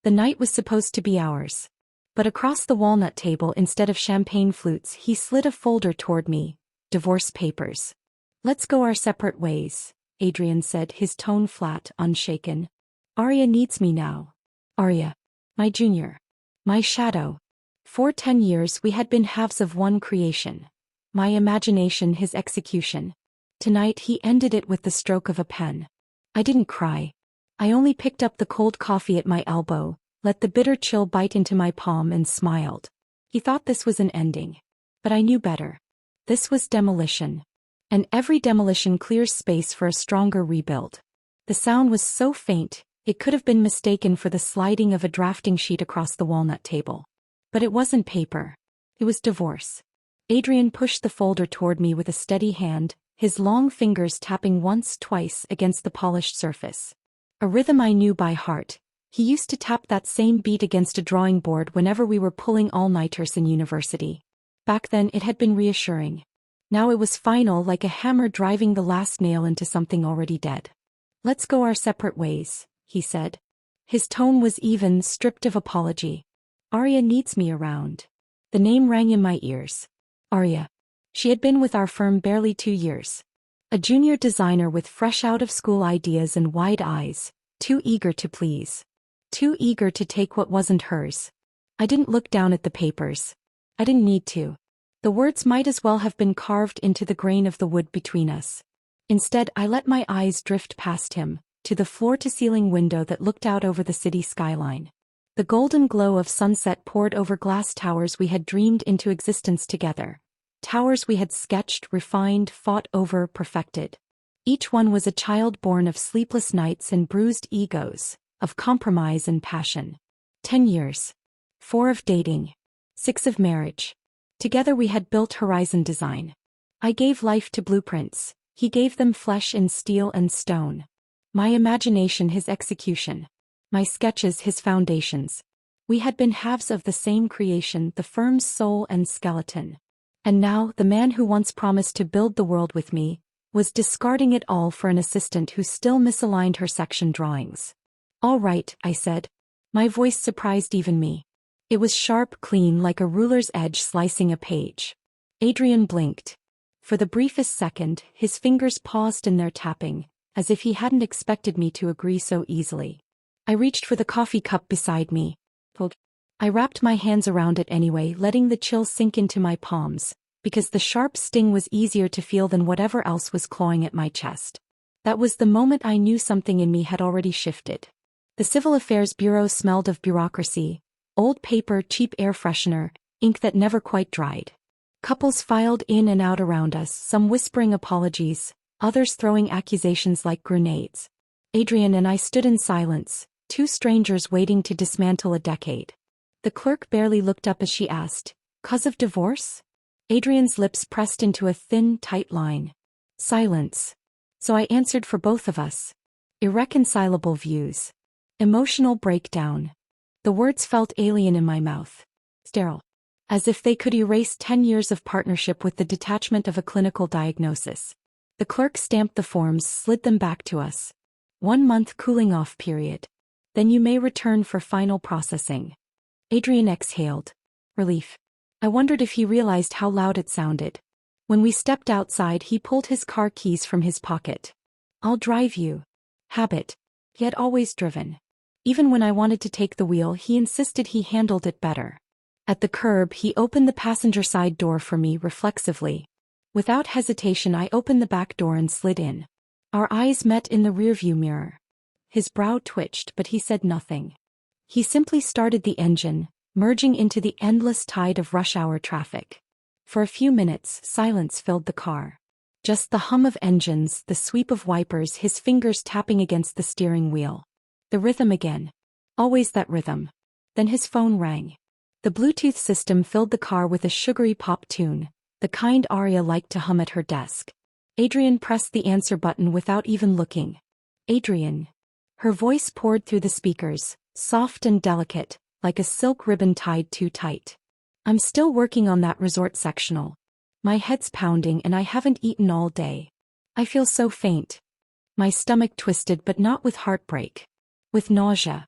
The night was supposed to be ours. But across the walnut table instead of champagne flutes he slid a folder toward me. Divorce papers. Let's go our separate ways, Adrienne said, his tone flat, unshaken. Aria needs me now. Aria. My junior. My shadow. For 10 years we had been halves of one creation. My imagination, his execution. Tonight he ended it with the stroke of a pen. I didn't cry. I only picked up the cold coffee at my elbow, let the bitter chill bite into my palm and smiled. He thought this was an ending. But I knew better. This was demolition. And every demolition clears space for a stronger rebuild. The sound was so faint, it could have been mistaken for the sliding of a drafting sheet across the walnut table. But it wasn't paper. It was divorce. Adrienne pushed the folder toward me with a steady hand, his long fingers tapping once, twice against the polished surface. A rhythm I knew by heart. He used to tap that same beat against a drawing board whenever we were pulling all-nighters in university. Back then it had been reassuring. Now it was final, like a hammer driving the last nail into something already dead. Let's go our separate ways, he said. His tone was even, stripped of apology. Aria needs me around. The name rang in my ears. Aria. She had been with our firm barely 2 years. A junior designer with fresh out-of-school ideas and wide eyes, too eager to please. Too eager to take what wasn't hers. I didn't look down at the papers. I didn't need to. The words might as well have been carved into the grain of the wood between us. Instead, I let my eyes drift past him, to the floor-to-ceiling window that looked out over the city skyline. The golden glow of sunset poured over glass towers we had dreamed into existence together. Towers we had sketched, refined, fought over, perfected. Each one was a child born of sleepless nights and bruised egos, of compromise and passion. 10 years. 4 of dating. 6 of marriage. Together we had built Horizon Design. I gave life to blueprints, he gave them flesh and steel and stone. My imagination, his execution. My sketches, his foundations. We had been halves of the same creation, the firm's soul and skeleton. And now, the man who once promised to build the world with me, was discarding it all for an assistant who still misaligned her section drawings. All right, I said. My voice surprised even me. It was sharp, clean, like a ruler's edge slicing a page. Adrienne blinked. For the briefest second, his fingers paused in their tapping, as if he hadn't expected me to agree so easily. I reached for the coffee cup beside me. I wrapped my hands around it anyway, letting the chill sink into my palms, because the sharp sting was easier to feel than whatever else was clawing at my chest. That was the moment I knew something in me had already shifted. The Civil Affairs Bureau smelled of bureaucracy, old paper, cheap air freshener, ink that never quite dried. Couples filed in and out around us, some whispering apologies, others throwing accusations like grenades. Adrienne and I stood in silence, 2 strangers waiting to dismantle a decade. The clerk barely looked up as she asked, "'Cause of divorce?" Adrienne's lips pressed into a thin, tight line. Silence. So I answered for both of us. Irreconcilable views. Emotional breakdown. The words felt alien in my mouth. Sterile. As if they could erase 10 years of partnership with the detachment of a clinical diagnosis. The clerk stamped the forms, slid them back to us. 1 month cooling-off period. Then you may return for final processing. Adrienne exhaled. Relief. I wondered if he realized how loud it sounded. When we stepped outside, he pulled his car keys from his pocket. "I'll drive you." Habit. He had always driven. Even when I wanted to take the wheel, he insisted he handled it better. At the curb, he opened the passenger side door for me reflexively. Without hesitation, I opened the back door and slid in. Our eyes met in the rearview mirror. His brow twitched, but he said nothing. He simply started the engine, merging into the endless tide of rush-hour traffic. For a few minutes, silence filled the car. Just the hum of engines, the sweep of wipers, his fingers tapping against the steering wheel. The rhythm again. Always that rhythm. Then his phone rang. The Bluetooth system filled the car with a sugary pop tune, the kind Aria liked to hum at her desk. Adrienne pressed the answer button without even looking. Adrienne. Her voice poured through the speakers, soft and delicate, like a silk ribbon tied too tight. "I'm still working on that resort sectional. My head's pounding and I haven't eaten all day. I feel so faint." My stomach twisted, but not with heartbreak. With nausea.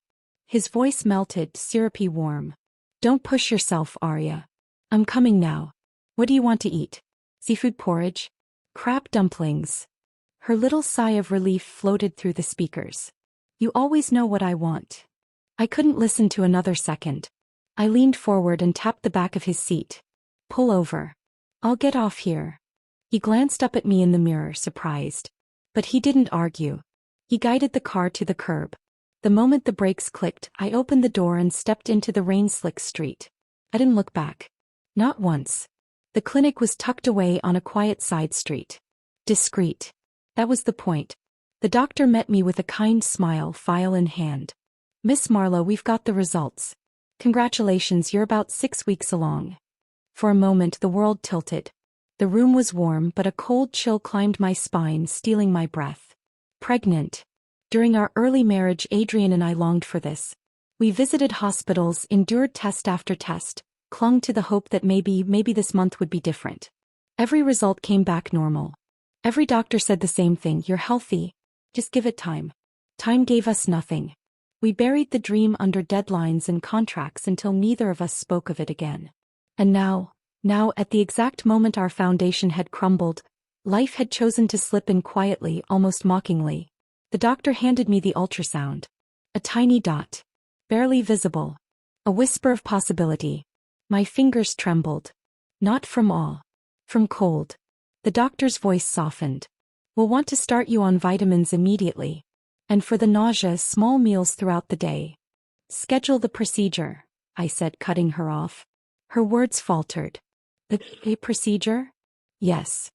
His voice melted, syrupy warm. Don't push yourself, Aria. I'm coming now. What do you want to eat? Seafood porridge? Crab dumplings? Her little sigh of relief floated through the speakers. You always know what I want. I couldn't listen to another second. I leaned forward and tapped the back of his seat. Pull over. I'll get off here. He glanced up at me in the mirror, surprised. But he didn't argue. He guided the car to the curb. The moment the brakes clicked, I opened the door and stepped into the rain-slick street. I didn't look back. Not once. The clinic was tucked away on a quiet side street. Discreet. That was the point. The doctor met me with a kind smile, file in hand. Miss Marlowe, we've got the results. Congratulations, you're about 6 weeks along. For a moment the world tilted. The room was warm, but a cold chill climbed my spine, stealing my breath. Pregnant. During our early marriage, Adrienne and I longed for this. We visited hospitals, endured test after test, clung to the hope that maybe this month would be different. Every result came back normal. Every doctor said the same thing, you're healthy. Just give it time. Time gave us nothing. We buried the dream under deadlines and contracts until neither of us spoke of it again. And now, at the exact moment our foundation had crumbled, life had chosen to slip in quietly, almost mockingly. The doctor handed me the ultrasound. A tiny dot. Barely visible. A whisper of possibility. My fingers trembled. Not from awe. From cold. The doctor's voice softened. We'll want to start you on vitamins immediately. And for the nausea, small meals throughout the day. Schedule the procedure, I said, cutting her off. Her words faltered. A procedure? Yes.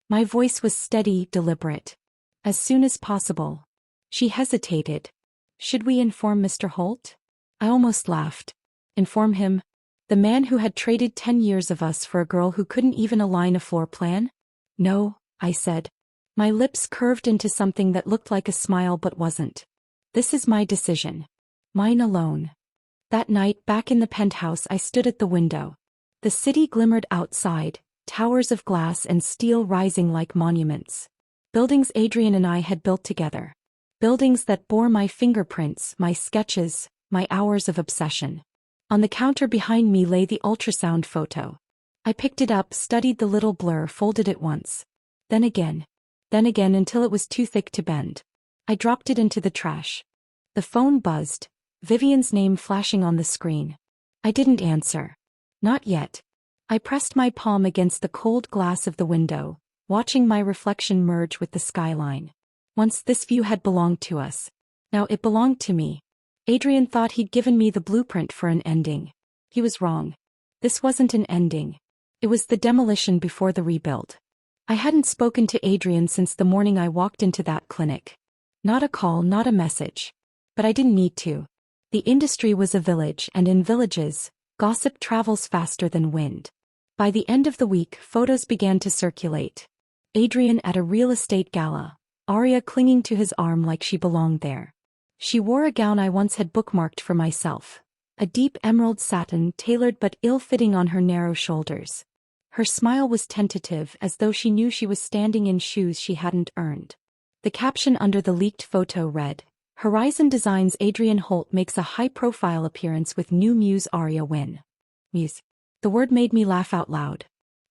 My voice was steady, deliberate. As soon as possible. She hesitated. Should we inform Mr. Holt? I almost laughed. Inform him? The man who had traded 10 years of us for a girl who couldn't even align a floor plan? No, I said. My lips curved into something that looked like a smile but wasn't. This is my decision. Mine alone. That night, back in the penthouse, I stood at the window. The city glimmered outside, towers of glass and steel rising like monuments. Buildings Adrienne and I had built together. Buildings that bore my fingerprints, my sketches, my hours of obsession. On the counter behind me lay the ultrasound photo. I picked it up, studied the little blur, folded it once. Then again until it was too thick to bend. I dropped it into the trash. The phone buzzed, Vivian's name flashing on the screen. I didn't answer. Not yet. I pressed my palm against the cold glass of the window, watching my reflection merge with the skyline. Once this view had belonged to us. Now it belonged to me. Adrienne thought he'd given me the blueprint for an ending. He was wrong. This wasn't an ending. It was the demolition before the rebuild. I hadn't spoken to Adrienne since the morning I walked into that clinic. Not a call, not a message. But I didn't need to. The industry was a village, and in villages, gossip travels faster than wind. By the end of the week, photos began to circulate. Adrienne at a real estate gala, Aria clinging to his arm like she belonged there. She wore a gown I once had bookmarked for myself. A deep emerald satin, tailored but ill-fitting on her narrow shoulders. Her smile was tentative, as though she knew she was standing in shoes she hadn't earned. The caption under the leaked photo read, Horizon Designs Adrienne Holt makes a high-profile appearance with new muse Aria Wynn. Muse. The word made me laugh out loud.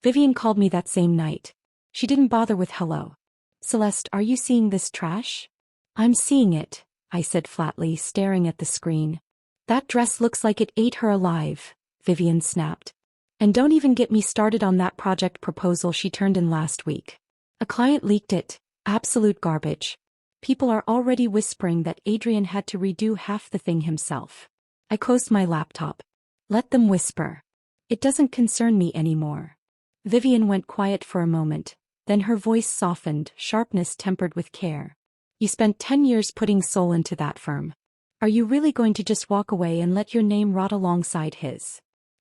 Vivian called me that same night. She didn't bother with hello. Celeste, are you seeing this trash? I'm seeing it, I said flatly, staring at the screen. That dress looks like it ate her alive, Vivian snapped. And don't even get me started on that project proposal she turned in last week. A client leaked it. Absolute garbage. People are already whispering that Adrienne had to redo half the thing himself. I closed my laptop. Let them whisper. It doesn't concern me anymore. Vivian went quiet for a moment, then her voice softened, sharpness tempered with care. You spent 10 years putting soul into that firm. Are you really going to just walk away and let your name rot alongside his?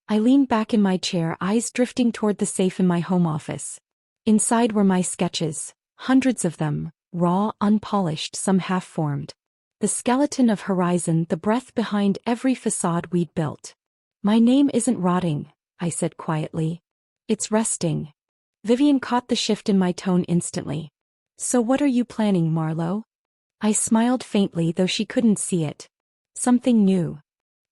I leaned back in my chair, eyes drifting toward the safe in my home office. Inside were my sketches, hundreds of them, raw, unpolished, some half-formed. The skeleton of Horizon, the breath behind every facade we'd built. My name isn't rotting, I said quietly. It's resting. Vivian caught the shift in my tone instantly. So what are you planning, Marlowe? I smiled faintly, though she couldn't see it. Something new.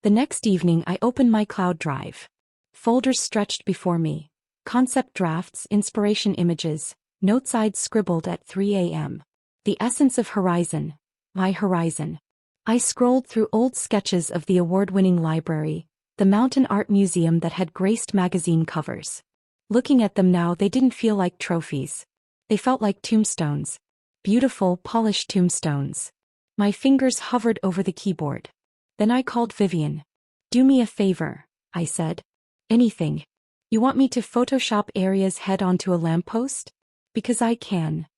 The next evening I opened my cloud drive. Folders stretched before me. Concept drafts, inspiration images, notes I'd scribbled at 3 a.m. The essence of Horizon. My horizon. I scrolled through old sketches of the award-winning library, the mountain art museum that had graced magazine covers. Looking at them now, they didn't feel like trophies. They felt like tombstones. Beautiful, polished tombstones. My fingers hovered over the keyboard. Then I called Vivian. "Do me a favor," I said. "Anything. You want me to Photoshop Aria's head onto a lamppost? Because I can."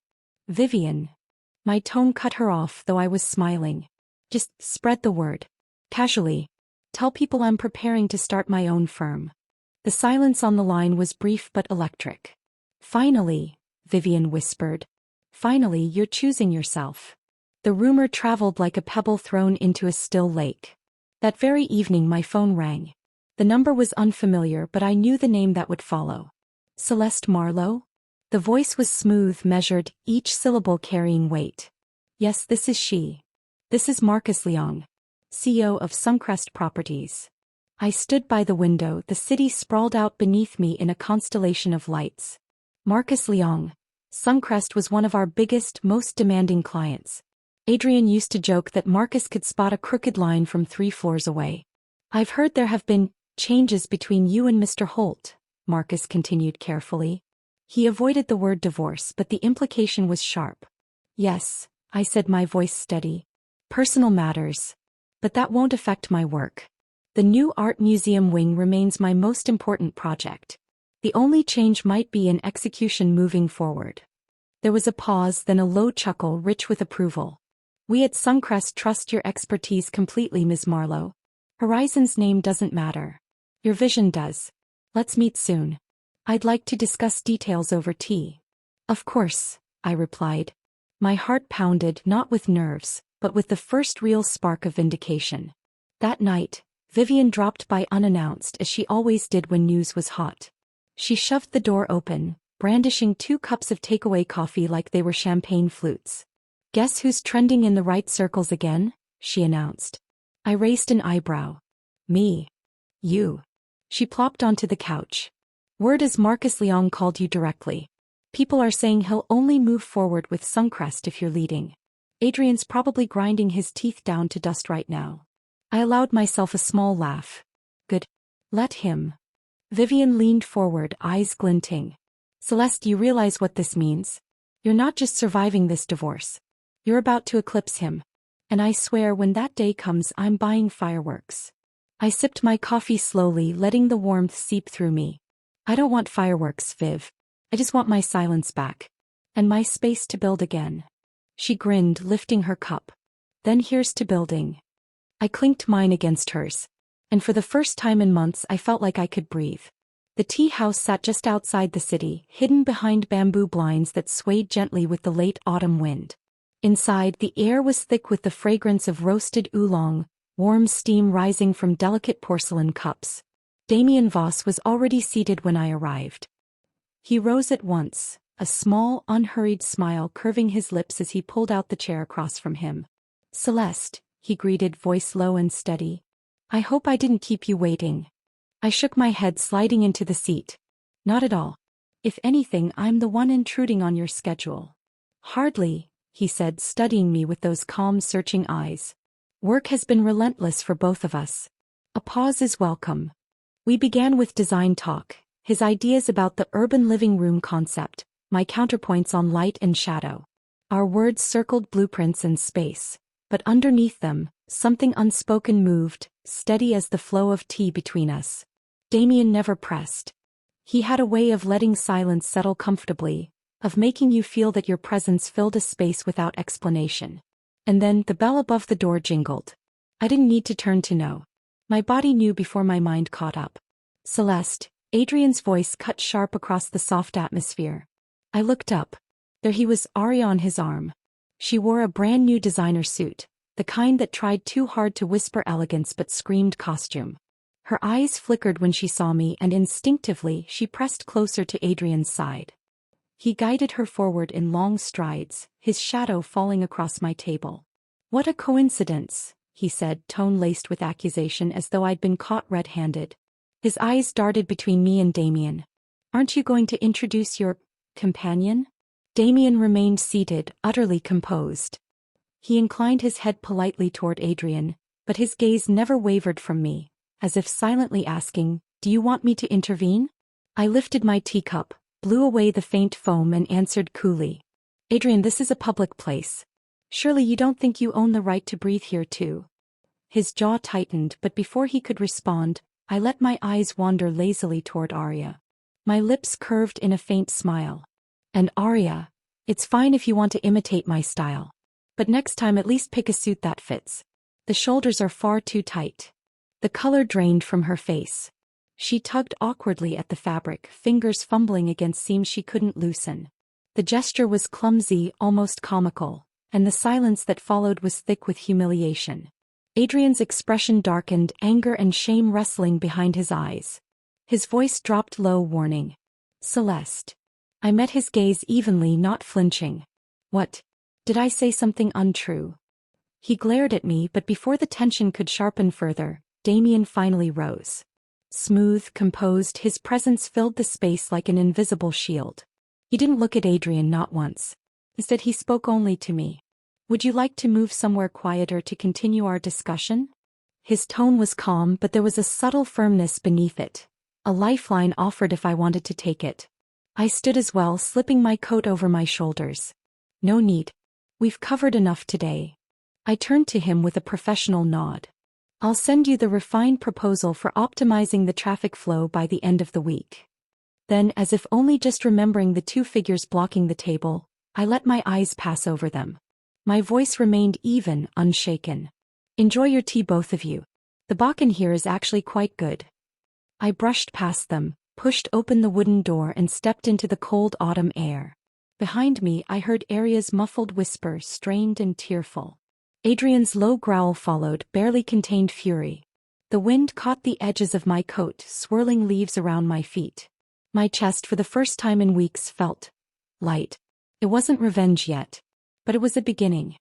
"Vivian." My tone cut her off, though I was smiling. "Just spread the word. Casually. Tell people I'm preparing to start my own firm." The silence on the line was brief but electric. "Finally," Vivian whispered. "Finally, you're choosing yourself." The rumor traveled like a pebble thrown into a still lake. That very evening my phone rang. The number was unfamiliar, but I knew the name that would follow. Celeste Marlowe? The voice was smooth, measured, each syllable carrying weight. "Yes, this is she. This is Marcus Leong, CEO of Suncrest Properties." I stood by the window, the city sprawled out beneath me in a constellation of lights. Marcus Leong. Suncrest was one of our biggest, most demanding clients. Adrienne used to joke that Marcus could spot a crooked line from 3 floors away. "I've heard there have been changes between you and Mr. Holt," Marcus continued carefully. He avoided the word divorce, but the implication was sharp. "Yes," I said, my voice steady. "Personal matters. But that won't affect my work. The new art museum wing remains my most important project. The only change might be in execution moving forward." There was a pause, then a low chuckle rich with approval. "We at Suncrest trust your expertise completely, Ms. Marlowe. Horizon's name doesn't matter. Your vision does. Let's meet soon. I'd like to discuss details over tea." "Of course," I replied. My heart pounded, not with nerves, but with the first real spark of vindication. That night, Vivian dropped by unannounced, as she always did when news was hot. She shoved the door open, brandishing 2 cups of takeaway coffee like they were champagne flutes. "Guess who's trending in the right circles again?" she announced. I raised an eyebrow. "Me." "You." She plopped onto the couch. "Word is Marcus Leong called you directly. People are saying he'll only move forward with Suncrest if you're leading. Adrienne's probably grinding his teeth down to dust right now." I allowed myself a small laugh. "Good. Let him." Vivian leaned forward, eyes glinting. "Celeste, you realize what this means? You're not just surviving this divorce. You're about to eclipse him. And I swear when that day comes, I'm buying fireworks." I sipped my coffee slowly, letting the warmth seep through me. "I don't want fireworks, Viv. I just want my silence back. And my space to build again." She grinned, lifting her cup. "Then here's to building." I clinked mine against hers. And for the first time in months I felt like I could breathe. The tea house sat just outside the city, hidden behind bamboo blinds that swayed gently with the late autumn wind. Inside, the air was thick with the fragrance of roasted oolong, warm steam rising from delicate porcelain cups. Damien Voss was already seated when I arrived. He rose at once, a small, unhurried smile curving his lips as he pulled out the chair across from him. "Celeste," he greeted, voice low and steady. "I hope I didn't keep you waiting." I shook my head, sliding into the seat. "Not at all. If anything, I'm the one intruding on your schedule." "Hardly," he said, studying me with those calm, searching eyes. "Work has been relentless for both of us. A pause is welcome." We began with design talk, his ideas about the urban living room concept, my counterpoints on light and shadow. Our words circled blueprints and space, but underneath them, something unspoken moved, steady as the flow of tea between us. Damien never pressed. He had a way of letting silence settle comfortably, of making you feel that your presence filled a space without explanation. And then the bell above the door jingled. I didn't need to turn to know. My body knew before my mind caught up. "Celeste," Adrienne's voice cut sharp across the soft atmosphere. I looked up. There he was, Aria on his arm. She wore a brand new designer suit, the kind that tried too hard to whisper elegance but screamed costume. Her eyes flickered when she saw me, and instinctively she pressed closer to Adrienne's side. He guided her forward in long strides, his shadow falling across my table. "What a coincidence," he said, tone laced with accusation as though I'd been caught red-handed. His eyes darted between me and Damien. Aren't you going to introduce your companion? Damien remained seated, utterly composed. He inclined his head politely toward Adrienne, but his gaze never wavered from me, as if silently asking, "Do you want me to intervene?" I lifted my teacup, blew away the faint foam and answered coolly. "Adrienne, this is a public place. Surely you don't think you own the right to breathe here too?" His jaw tightened, but before he could respond, I let my eyes wander lazily toward Aria. My lips curved in a faint smile. "And Aria, it's fine if you want to imitate my style. But next time at least pick a suit that fits. The shoulders are far too tight." The color drained from her face. She tugged awkwardly at the fabric, fingers fumbling against seams she couldn't loosen. The gesture was clumsy, almost comical, and the silence that followed was thick with humiliation. Adrienne's expression darkened, anger and shame wrestling behind his eyes. His voice dropped low, warning. "Celeste." I met his gaze evenly, not flinching. "What? Did I say something untrue?" He glared at me, but before the tension could sharpen further, Damien finally rose. Smooth, composed, his presence filled the space like an invisible shield. He didn't look at Adrienne, not once. Instead, he spoke only to me. "Would you like to move somewhere quieter to continue our discussion?" His tone was calm, but there was a subtle firmness beneath it. A lifeline offered if I wanted to take it. I stood as well, slipping my coat over my shoulders. "No need. We've covered enough today." I turned to him with a professional nod. "I'll send you the refined proposal for optimizing the traffic flow by the end of the week." Then, as if only just remembering the two figures blocking the table, I let my eyes pass over them. My voice remained even, unshaken. "Enjoy your tea, both of you. The Bakken here is actually quite good." I brushed past them, pushed open the wooden door and stepped into the cold autumn air. Behind me I heard Aria's muffled whisper, strained and tearful. Adrienne's low growl followed, barely contained fury. The wind caught the edges of my coat, swirling leaves around my feet. My chest, for the first time in weeks, felt light. It wasn't revenge yet, but it was a beginning.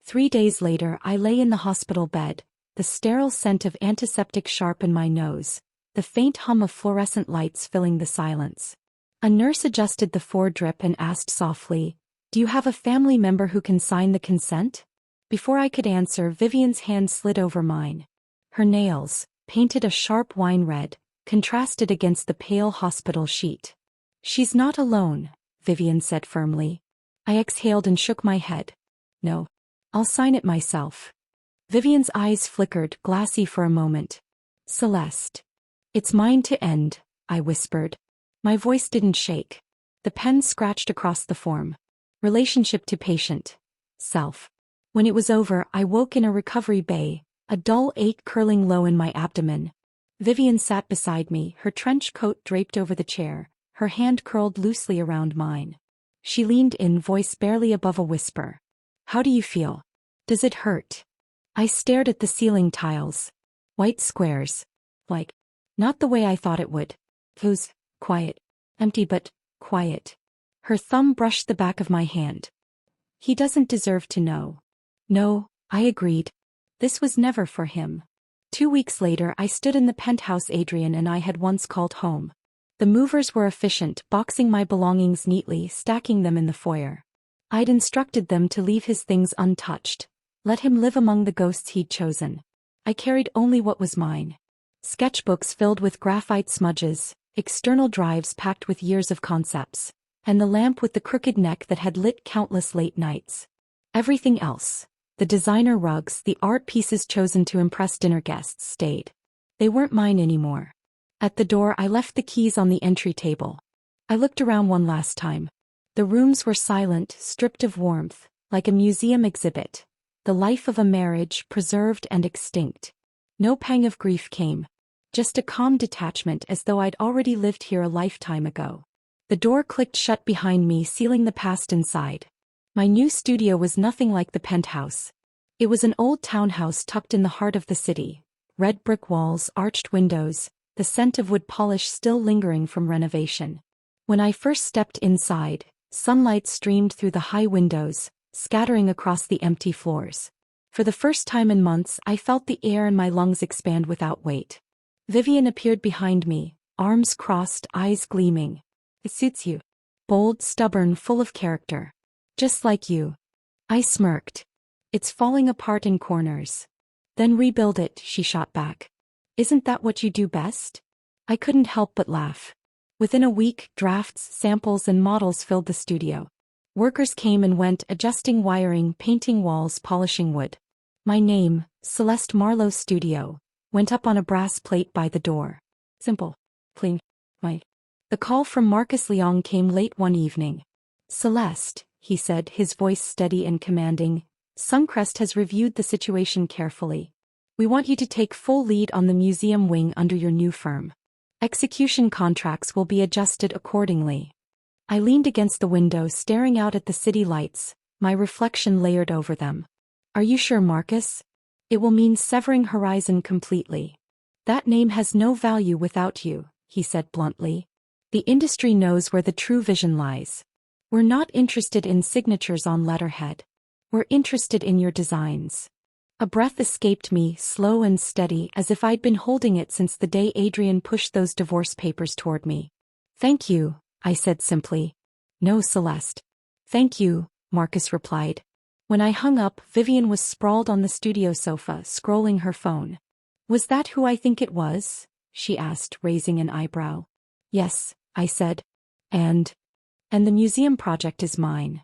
3 days later I lay in the hospital bed, the sterile scent of antiseptic sharp in my nose, the faint hum of fluorescent lights filling the silence. A nurse adjusted the foredrip and asked softly, "Do you have a family member who can sign the consent?" Before I could answer, Vivian's hand slid over mine. Her nails, painted a sharp wine red, contrasted against the pale hospital sheet. "She's not alone," Vivian said firmly. I exhaled and shook my head. "No. I'll sign it myself." Vivian's eyes flickered, glassy for a moment. "Celeste. It's mine to end," I whispered. My voice didn't shake. The pen scratched across the form. Relationship to patient. Self. When it was over, I woke in a recovery bay, a dull ache curling low in my abdomen. Vivian sat beside me, her trench coat draped over the chair, her hand curled loosely around mine. She leaned in, voice barely above a whisper. "How do you feel? Does it hurt?" I stared at the ceiling tiles. White squares. Like, not the way I thought it would. It was quiet. Empty but quiet. Her thumb brushed the back of my hand. "He doesn't deserve to know." "No," I agreed. This was never for him. 2 weeks later I stood in the penthouse Adrienne and I had once called home. The movers were efficient, boxing my belongings neatly, stacking them in the foyer. I'd instructed them to leave his things untouched. Let him live among the ghosts he'd chosen. I carried only what was mine. Sketchbooks filled with graphite smudges, external drives packed with years of concepts, and the lamp with the crooked neck that had lit countless late nights. Everything else, the designer rugs, the art pieces chosen to impress dinner guests, stayed. They weren't mine anymore. At the door I left the keys on the entry table. I looked around one last time. The rooms were silent, stripped of warmth, like a museum exhibit. The life of a marriage, preserved and extinct. No pang of grief came. Just a calm detachment, as though I'd already lived here a lifetime ago. The door clicked shut behind me, sealing the past inside. My new studio was nothing like the penthouse. It was an old townhouse tucked in the heart of the city. Red brick walls, arched windows, the scent of wood polish still lingering from renovation. When I first stepped inside, sunlight streamed through the high windows, scattering across the empty floors. For the first time in months, I felt the air in my lungs expand without weight. Vivian appeared behind me, arms crossed, eyes gleaming. It suits you. Bold, stubborn, full of character. Just like you. I smirked. It's falling apart in corners. Then rebuild it, she shot back. Isn't that what you do best? I couldn't help but laugh. Within a week, drafts, samples, and models filled the studio. Workers came and went, adjusting wiring, painting walls, polishing wood. My name, Celeste Marlowe's Studio, went up on a brass plate by the door. Simple. Clean. The call from Marcus Leong came late one evening. Celeste, he said, his voice steady and commanding, Suncrest has reviewed the situation carefully. We want you to take full lead on the museum wing under your new firm. Execution contracts will be adjusted accordingly. I leaned against the window, staring out at the city lights, my reflection layered over them. Are you sure, Marcus? It will mean severing Horizon completely. That name has no value without you, he said bluntly. The industry knows where the true vision lies. We're not interested in signatures on letterhead. We're interested in your designs. A breath escaped me, slow and steady, as if I'd been holding it since the day Adrienne pushed those divorce papers toward me. Thank you, I said simply. No, Celeste. Thank you, Marcus replied. When I hung up, Vivian was sprawled on the studio sofa, scrolling her phone. Was that who I think it was? She asked, raising an eyebrow. Yes, I said. And the museum project is mine.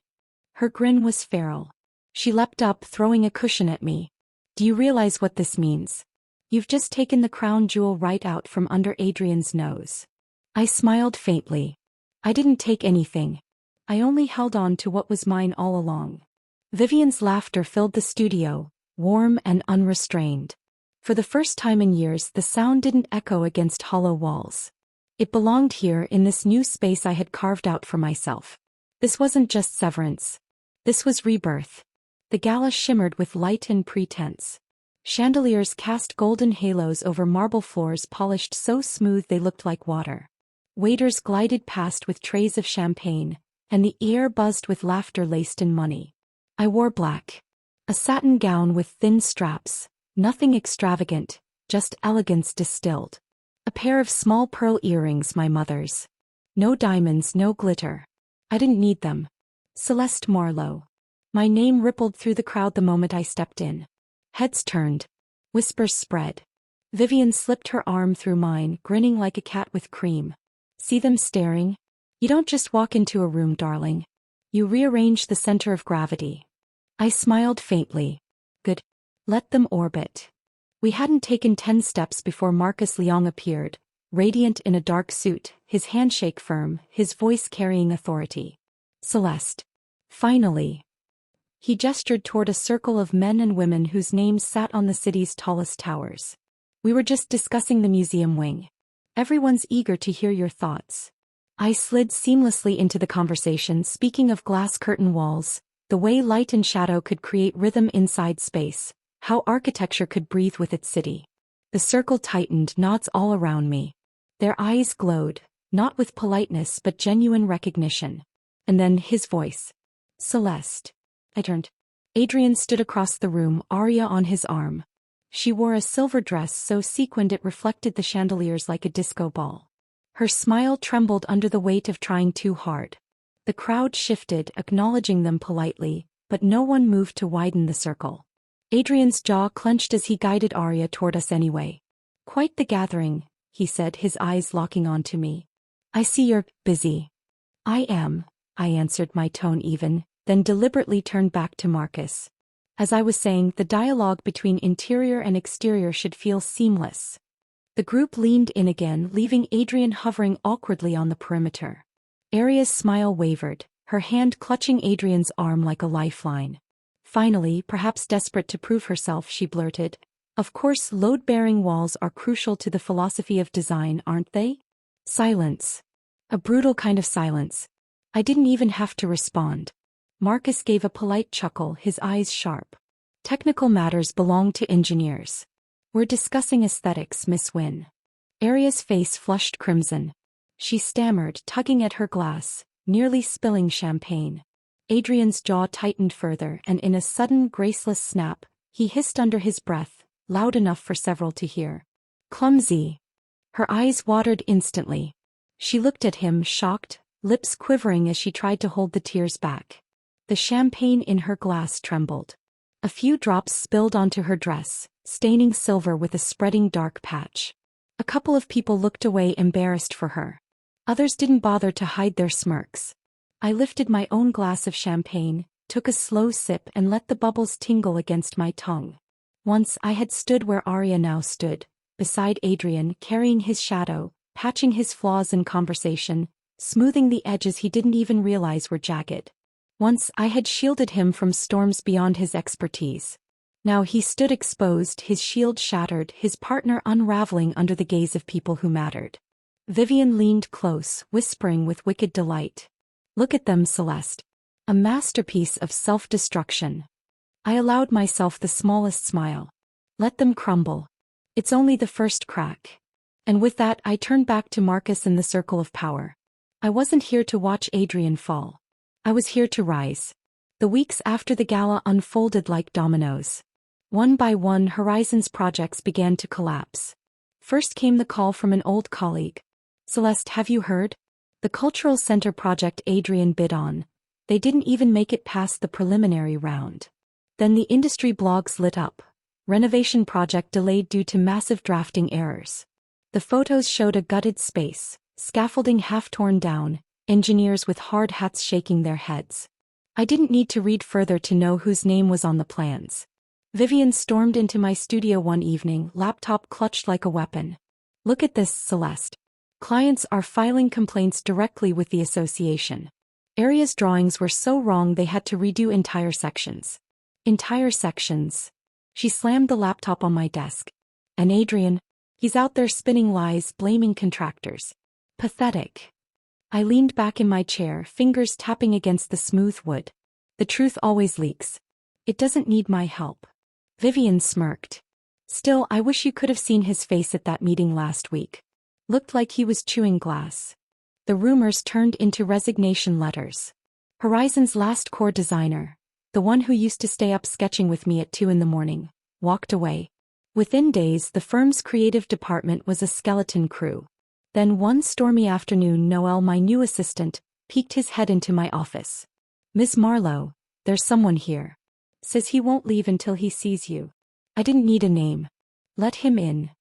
Her grin was feral. She leapt up, throwing a cushion at me. Do you realize what this means? You've just taken the crown jewel right out from under Adrienne's nose. I smiled faintly. I didn't take anything. I only held on to what was mine all along. Vivian's laughter filled the studio, warm and unrestrained. For the first time in years, the sound didn't echo against hollow walls. It belonged here in this new space I had carved out for myself. This wasn't just severance. This was rebirth. The gala shimmered with light and pretense. Chandeliers cast golden halos over marble floors polished so smooth they looked like water. Waiters glided past with trays of champagne, and the air buzzed with laughter laced in money. I wore black. A satin gown with thin straps, nothing extravagant, just elegance distilled. A pair of small pearl earrings, my mother's. No diamonds, no glitter. I didn't need them. Celeste Marlowe. My name rippled through the crowd the moment I stepped in. Heads turned. Whispers spread. Vivian slipped her arm through mine, grinning like a cat with cream. See them staring? You don't just walk into a room, darling. You rearrange the center of gravity. I smiled faintly. Good. Let them orbit. We hadn't taken 10 steps before Marcus Leong appeared, radiant in a dark suit, his handshake firm, his voice carrying authority. Celeste. Finally. He gestured toward a circle of men and women whose names sat on the city's tallest towers. We were just discussing the museum wing. Everyone's eager to hear your thoughts. I slid seamlessly into the conversation, speaking of glass curtain walls, the way light and shadow could create rhythm inside space, how architecture could breathe with its city. The circle tightened, nods all around me. Their eyes glowed, not with politeness but genuine recognition. And then his voice. Celeste. I turned. Adrienne stood across the room, Aria on his arm. She wore a silver dress so sequined it reflected the chandeliers like a disco ball. Her smile trembled under the weight of trying too hard. The crowd shifted, acknowledging them politely, but no one moved to widen the circle. Adrienne's jaw clenched as he guided Aria toward us anyway. Quite the gathering, he said, his eyes locking onto me. I see you're busy. I am, I answered, my tone even, then deliberately turned back to Marcus. As I was saying, the dialogue between interior and exterior should feel seamless. The group leaned in again, leaving Adrienne hovering awkwardly on the perimeter. Aria's smile wavered, her hand clutching Adrienne's arm like a lifeline. Finally, perhaps desperate to prove herself, she blurted, "Of course, load-bearing walls are crucial to the philosophy of design, aren't they?" Silence. A brutal kind of silence. I didn't even have to respond. Marcus gave a polite chuckle, his eyes sharp. Technical matters belong to engineers. We're discussing aesthetics, Miss Wynne. Aria's face flushed crimson. She stammered, tugging at her glass, nearly spilling champagne. Adrienne's jaw tightened further, and in a sudden, graceless snap, he hissed under his breath, loud enough for several to hear. Clumsy. Her eyes watered instantly. She looked at him, shocked, lips quivering as she tried to hold the tears back. The champagne in her glass trembled. A few drops spilled onto her dress, staining silver with a spreading dark patch. A couple of people looked away, embarrassed for her. Others didn't bother to hide their smirks. I lifted my own glass of champagne, took a slow sip and let the bubbles tingle against my tongue. Once I had stood where Aria now stood, beside Adrienne, carrying his shadow, patching his flaws in conversation, smoothing the edges he didn't even realize were jagged. Once I had shielded him from storms beyond his expertise. Now he stood exposed, his shield shattered, his partner unraveling under the gaze of people who mattered. Vivian leaned close, whispering with wicked delight. Look at them, Celeste. A masterpiece of self-destruction. I allowed myself the smallest smile. Let them crumble. It's only the first crack. And with that I turned back to Marcus in the circle of power. I wasn't here to watch Adrienne fall. I was here to rise. The weeks after the gala unfolded like dominoes. One by one Horizon's projects began to collapse. First came the call from an old colleague. Celeste, have you heard? The Cultural Center project Adrienne bid on. They didn't even make it past the preliminary round. Then the industry blogs lit up. Renovation project delayed due to massive drafting errors. The photos showed a gutted space, scaffolding half torn down, engineers with hard hats shaking their heads. I didn't need to read further to know whose name was on the plans. Vivian stormed into my studio one evening, laptop clutched like a weapon. Look at this, Celeste. Clients are filing complaints directly with the association. Aria's drawings were so wrong they had to redo entire sections. Entire sections. She slammed the laptop on my desk. And Adrienne? He's out there spinning lies, blaming contractors. Pathetic. I leaned back in my chair, fingers tapping against the smooth wood. The truth always leaks. It doesn't need my help. Vivian smirked. Still, I wish you could have seen his face at that meeting last week. Looked like he was chewing glass. The rumors turned into resignation letters. Horizon's last core designer, the one who used to stay up sketching with me at 2 a.m, walked away. Within days, the firm's creative department was a skeleton crew. Then one stormy afternoon, Noel, my new assistant, peeked his head into my office. Miss Marlowe, there's someone here. Says he won't leave until he sees you. I didn't need a name. Let him in.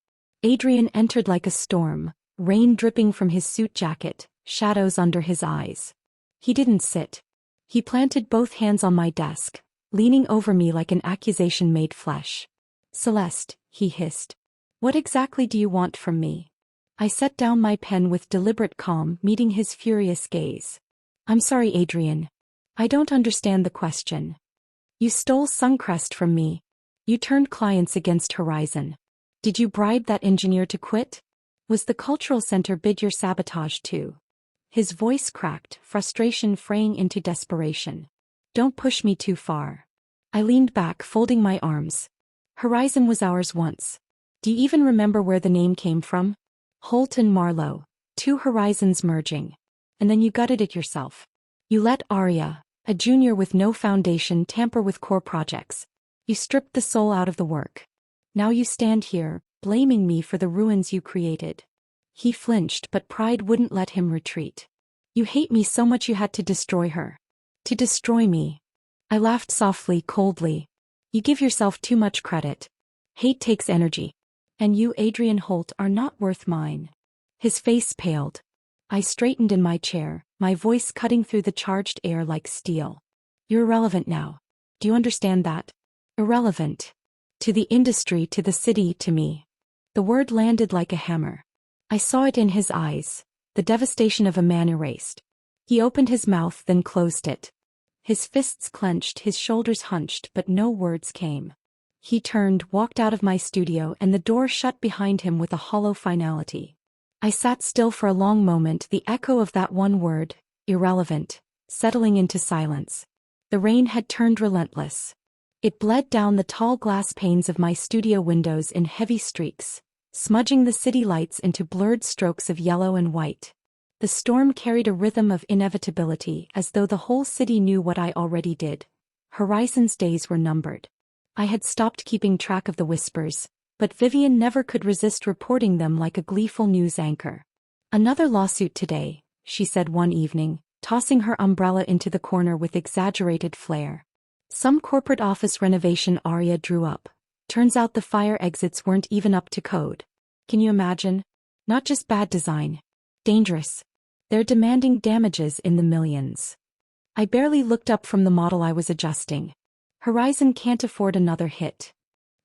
Adrienne entered like a storm, rain dripping from his suit jacket, shadows under his eyes. He didn't sit. He planted both hands on my desk, leaning over me like an accusation made flesh. Celeste, he hissed. What exactly do you want from me? I set down my pen with deliberate calm, meeting his furious gaze. I'm sorry, Adrienne. I don't understand the question. You stole Suncrest from me. You turned clients against Horizon. Did you bribe that engineer to quit? Was the Cultural Center bid your sabotage too? His voice cracked, frustration fraying into desperation. Don't push me too far. I leaned back, folding my arms. Horizon was ours once. Do you even remember where the name came from? Holt and Marlowe, 2 horizons merging. And then you gutted it yourself. You let Aria, a junior with no foundation, tamper with core projects. You stripped the soul out of the work. Now you stand here, blaming me for the ruins you created. He flinched, but pride wouldn't let him retreat. You hate me so much you had to destroy her. To destroy me. I laughed softly, coldly. You give yourself too much credit. Hate takes energy. And you, Adrienne Holt, are not worth mine. His face paled. I straightened in my chair, my voice cutting through the charged air like steel. You're irrelevant now. Do you understand that? Irrelevant. To the industry, to the city, to me. The word landed like a hammer. I saw it in his eyes, the devastation of a man erased. He opened his mouth, then closed it. His fists clenched, his shoulders hunched, but no words came. He turned, walked out of my studio, and the door shut behind him with a hollow finality. I sat still for a long moment, the echo of that one word, irrelevant, settling into silence. The rain had turned relentless. It bled down the tall glass panes of my studio windows in heavy streaks, smudging the city lights into blurred strokes of yellow and white. The storm carried a rhythm of inevitability, as though the whole city knew what I already did. Horizon's days were numbered. I had stopped keeping track of the whispers, but Vivian never could resist reporting them like a gleeful news anchor. "Another lawsuit today," she said one evening, tossing her umbrella into the corner with exaggerated flair. "Some corporate office renovation Aria drew up. Turns out the fire exits weren't even up to code. Can you imagine? Not just bad design. Dangerous. They're demanding damages in the millions." I barely looked up from the model I was adjusting. Horizon can't afford another hit.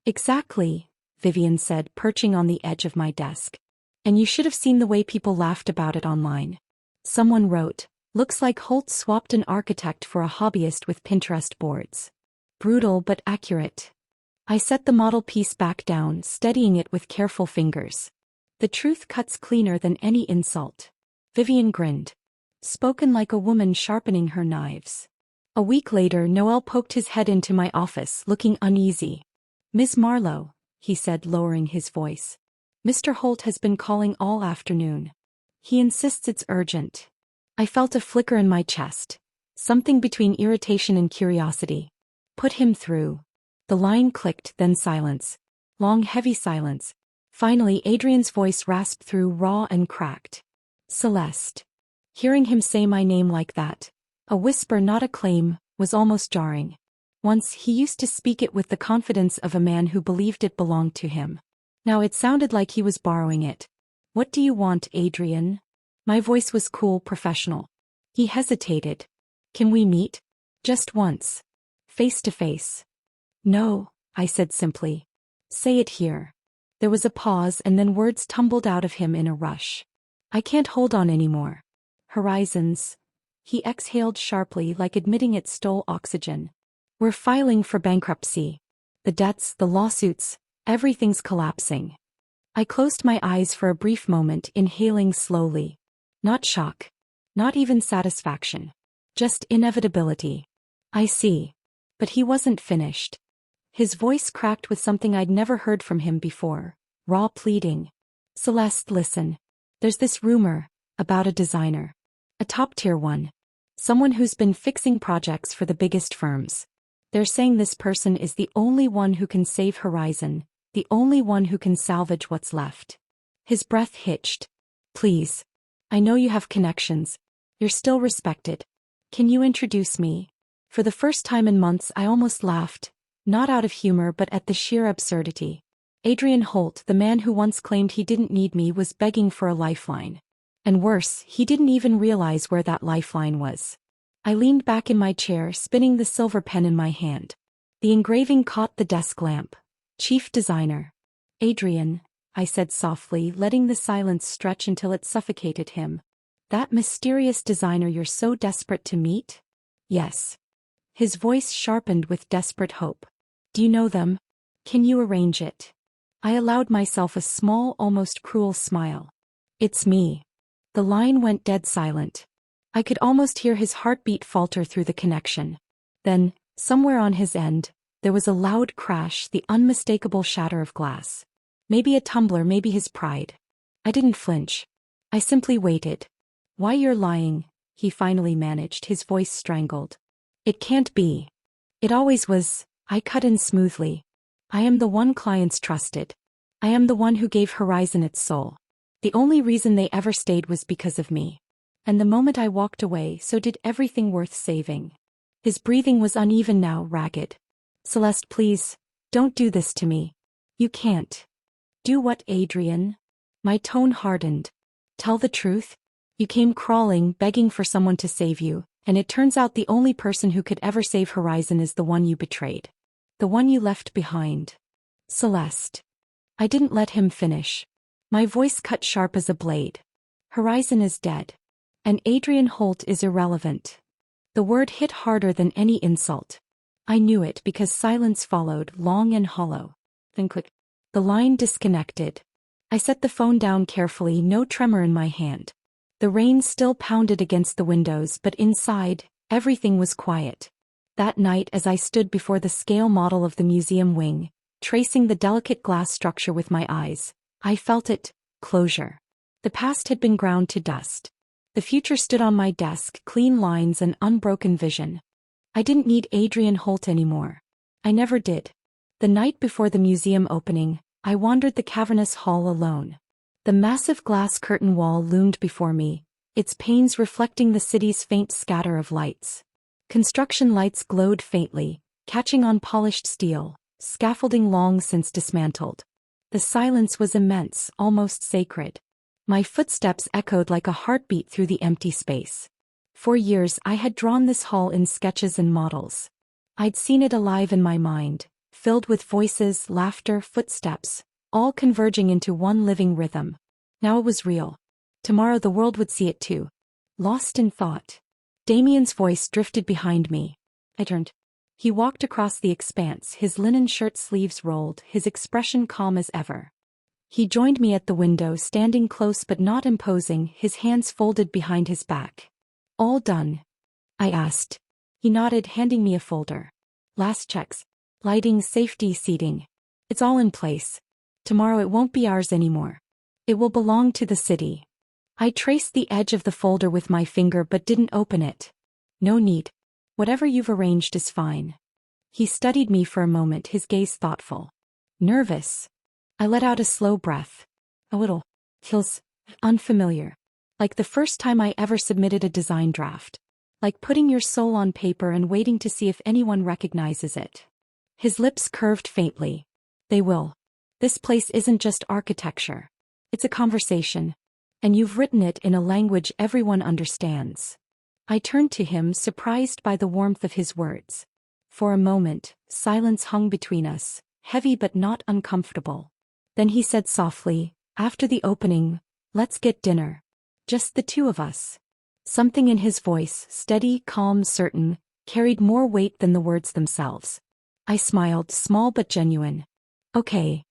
"Exactly," Vivian said, perching on the edge of my desk. "And you should have seen the way people laughed about it online." Someone wrote, "Looks like Holt swapped an architect for a hobbyist with Pinterest boards." Brutal but accurate. I set the model piece back down, steadying it with careful fingers. "The truth cuts cleaner than any insult." Vivian grinned. Spoken like a woman sharpening her knives. A week later, Noel poked his head into my office, looking uneasy. "Miss Marlowe," he said, lowering his voice. "Mr. Holt has been calling all afternoon. He insists it's urgent." I felt a flicker in my chest. Something between irritation and curiosity. "Put him through." The line clicked, then silence. Long, heavy silence. Finally, Adrienne's voice rasped through, raw and cracked. "Celeste." Hearing him say my name like that, a whisper not a claim, was almost jarring. Once he used to speak it with the confidence of a man who believed it belonged to him. Now it sounded like he was borrowing it. "What do you want, Adrienne?" My voice was cool, professional. He hesitated. "Can we meet? Just once. Face to face." "No," I said simply. "Say it here." There was a pause and then words tumbled out of him in a rush. "I can't hold on anymore." "Horizons." He exhaled sharply, like admitting it stole oxygen. "We're filing for bankruptcy. The debts, the lawsuits, everything's collapsing." I closed my eyes for a brief moment, inhaling slowly. Not shock. Not even satisfaction. Just inevitability. "I see." But he wasn't finished. His voice cracked with something I'd never heard from him before. Raw pleading. "Celeste, listen. There's this rumor about a designer. A top-tier one. Someone who's been fixing projects for the biggest firms. They're saying this person is the only one who can save Horizon, the only one who can salvage what's left." His breath hitched. "Please. I know you have connections. You're still respected. Can you introduce me?" For the first time in months I almost laughed, not out of humor but at the sheer absurdity. Adrienne Holt, the man who once claimed he didn't need me, was begging for a lifeline. And worse, he didn't even realize where that lifeline was. I leaned back in my chair, spinning the silver pen in my hand. The engraving caught the desk lamp. "Chief designer." "Adrienne," I said softly, letting the silence stretch until it suffocated him. "That mysterious designer you're so desperate to meet?" "Yes." His voice sharpened with desperate hope. "Do you know them? Can you arrange it?" I allowed myself a small, almost cruel smile. "It's me." The line went dead silent. I could almost hear his heartbeat falter through the connection. Then, somewhere on his end, there was a loud crash, the unmistakable shatter of glass. Maybe a tumbler, maybe his pride. I didn't flinch. I simply waited. "Why, you're lying," he finally managed, his voice strangled. "It can't be." "It always was," I cut in smoothly. "I am the one clients trusted. I am the one who gave Horizon its soul. The only reason they ever stayed was because of me. And the moment I walked away, so did everything worth saving." His breathing was uneven now, ragged. "Celeste, please, don't do this to me. You can't." "Do what, Adrienne?" My tone hardened. "Tell the truth? You came crawling, begging for someone to save you, and it turns out the only person who could ever save Horizon is the one you betrayed. The one you left behind." "Celeste." I didn't let him finish. My voice cut sharp as a blade. "Horizon is dead. And Adrienne Holt is irrelevant." The word hit harder than any insult. I knew it because silence followed, long and hollow. Then click. The line disconnected. I set the phone down carefully, no tremor in my hand. The rain still pounded against the windows, but inside, everything was quiet. That night, as I stood before the scale model of the museum wing, tracing the delicate glass structure with my eyes, I felt it, closure. The past had been ground to dust. The future stood on my desk, clean lines and unbroken vision. I didn't need Adrienne Holt anymore. I never did. The night before the museum opening, I wandered the cavernous hall alone. The massive glass curtain wall loomed before me, its panes reflecting the city's faint scatter of lights. Construction lights glowed faintly, catching on polished steel, scaffolding long since dismantled. The silence was immense, almost sacred. My footsteps echoed like a heartbeat through the empty space. For years I had drawn this hall in sketches and models. I'd seen it alive in my mind, filled with voices, laughter, footsteps, all converging into one living rhythm. Now it was real. Tomorrow the world would see it too. Lost in thought. Damien's voice drifted behind me. I turned. He walked across the expanse, his linen shirt sleeves rolled, his expression calm as ever. He joined me at the window, standing close but not imposing, his hands folded behind his back. All done? I asked. He nodded, handing me a folder. Last checks. Lighting, safety, seating. It's all in place. Tomorrow it won't be ours anymore. It will belong to the city. I traced the edge of the folder with my finger but didn't open it. No need. Whatever you've arranged is fine. He studied me for a moment, his gaze thoughtful. Nervous. I let out a slow breath. A little. Feels unfamiliar. Like the first time I ever submitted a design draft. Like putting your soul on paper and waiting to see if anyone recognizes it. His lips curved faintly. They will. This place isn't just architecture. It's a conversation. And you've written it in a language everyone understands. I turned to him, surprised by the warmth of his words. For a moment, silence hung between us, heavy but not uncomfortable. Then he said softly, after the opening, let's get dinner. Just the two of us. Something in his voice, steady, calm, certain, carried more weight than the words themselves. I smiled, small but genuine. Okay.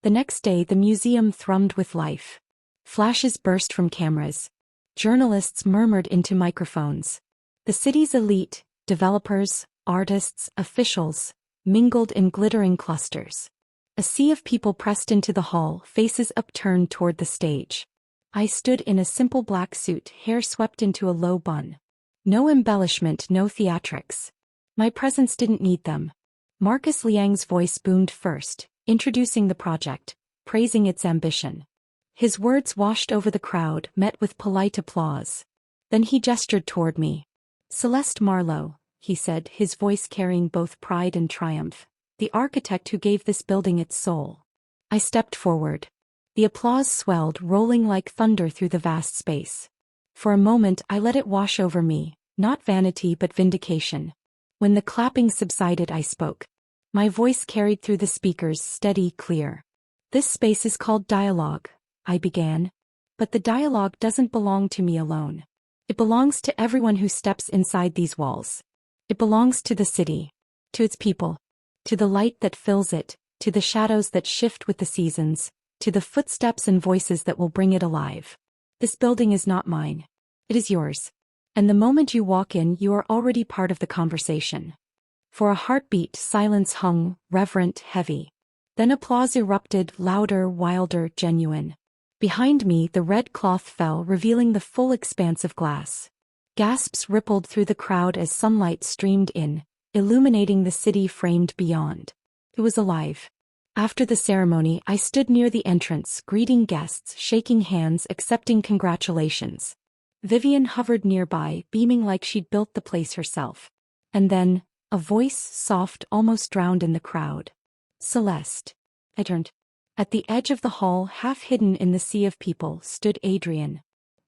The next day the museum thrummed with life. Flashes burst from cameras. Journalists murmured into microphones. The city's elite, developers, artists, officials, mingled in glittering clusters. A sea of people pressed into the hall, faces upturned toward the stage. I stood in a simple black suit, hair swept into a low bun. No embellishment, no theatrics. My presence didn't need them. Marcus Liang's voice boomed first, introducing the project, praising its ambition. His words washed over the crowd, met with polite applause. Then he gestured toward me. Celeste Marlowe, he said, his voice carrying both pride and triumph. The architect who gave this building its soul. I stepped forward. The applause swelled, rolling like thunder through the vast space. For a moment I let it wash over me, not vanity but vindication. When the clapping subsided I spoke. My voice carried through the speakers, steady, clear. This space is called dialogue, I began. But the dialogue doesn't belong to me alone. It belongs to everyone who steps inside these walls. It belongs to the city. To its people. To the light that fills it, to the shadows that shift with the seasons, to the footsteps and voices that will bring it alive. This building is not mine. It is yours. And the moment you walk in, you are already part of the conversation. For a heartbeat, silence hung, reverent, heavy. Then applause erupted, louder, wilder, genuine. Behind me, the red cloth fell, revealing the full expanse of glass. Gasps rippled through the crowd as sunlight streamed in, illuminating the city framed beyond. It was alive. After the ceremony, I stood near the entrance, greeting guests, shaking hands, accepting congratulations. Vivian hovered nearby, beaming like she'd built the place herself. And then, a voice, soft, almost drowned in the crowd. Celeste. I turned. At the edge of the hall, half hidden in the sea of people, stood Adrienne.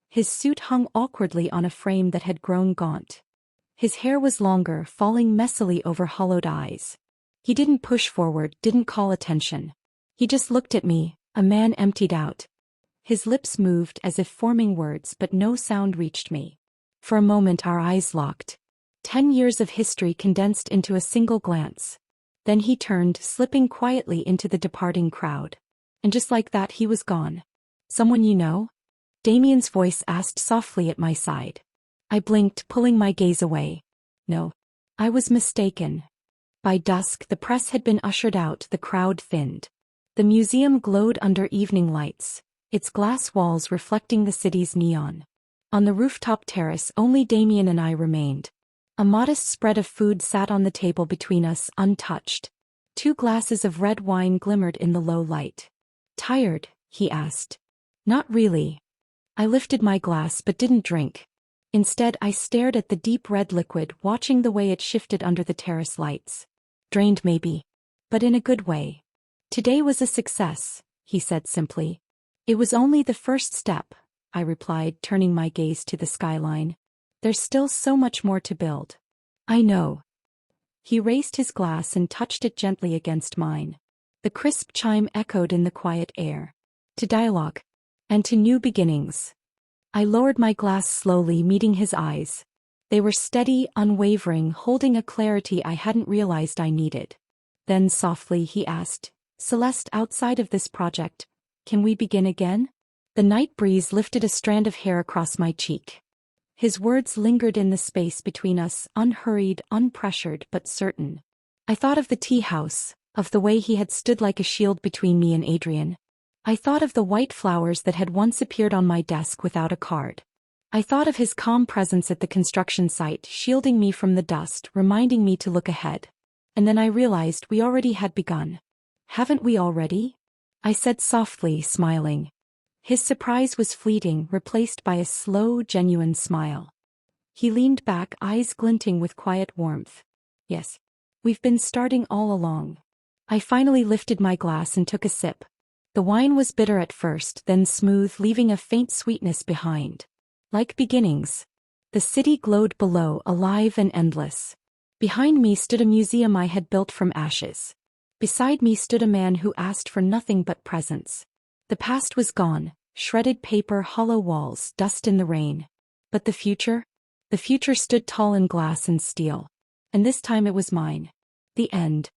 His suit hung awkwardly on a frame that had grown gaunt. His hair was longer, falling messily over hollowed eyes. He didn't push forward, didn't call attention. He just looked at me, a man emptied out. His lips moved as if forming words, but no sound reached me. For a moment our eyes locked. 10 years of history condensed into a single glance. Then he turned, slipping quietly into the departing crowd. And just like that he was gone. Someone you know? Damien's voice asked softly at my side. I blinked, pulling my gaze away. No. I was mistaken. By dusk the press had been ushered out, the crowd thinned. The museum glowed under evening lights, its glass walls reflecting the city's neon. On the rooftop terrace only Damien and I remained. A modest spread of food sat on the table between us, untouched. 2 glasses of red wine glimmered in the low light. Tired? He asked. Not really. I lifted my glass but didn't drink. Instead, I stared at the deep red liquid, watching the way it shifted under the terrace lights. Drained maybe. But in a good way. Today was a success, he said simply. It was only the first step, I replied, turning my gaze to the skyline. There's still so much more to build. I know. He raised his glass and touched it gently against mine. The crisp chime echoed in the quiet air. To dialogue. And to new beginnings. I lowered my glass slowly, meeting his eyes. They were steady, unwavering, holding a clarity I hadn't realized I needed. Then softly he asked, Celeste, outside of this project, can we begin again? The night breeze lifted a strand of hair across my cheek. His words lingered in the space between us, unhurried, unpressured, but certain. I thought of the tea house, of the way he had stood like a shield between me and Adrienne. I thought of the white flowers that had once appeared on my desk without a card. I thought of his calm presence at the construction site, shielding me from the dust, reminding me to look ahead. And then I realized we already had begun. Haven't we already? I said softly, smiling. His surprise was fleeting, replaced by a slow, genuine smile. He leaned back, eyes glinting with quiet warmth. Yes. We've been starting all along. I finally lifted my glass and took a sip. The wine was bitter at first, then smooth, leaving a faint sweetness behind. Like beginnings. The city glowed below, alive and endless. Behind me stood a museum I had built from ashes. Beside me stood a man who asked for nothing but presence. The past was gone, shredded paper, hollow walls, dust in the rain. But the future? The future stood tall in glass and steel. And this time it was mine. The end.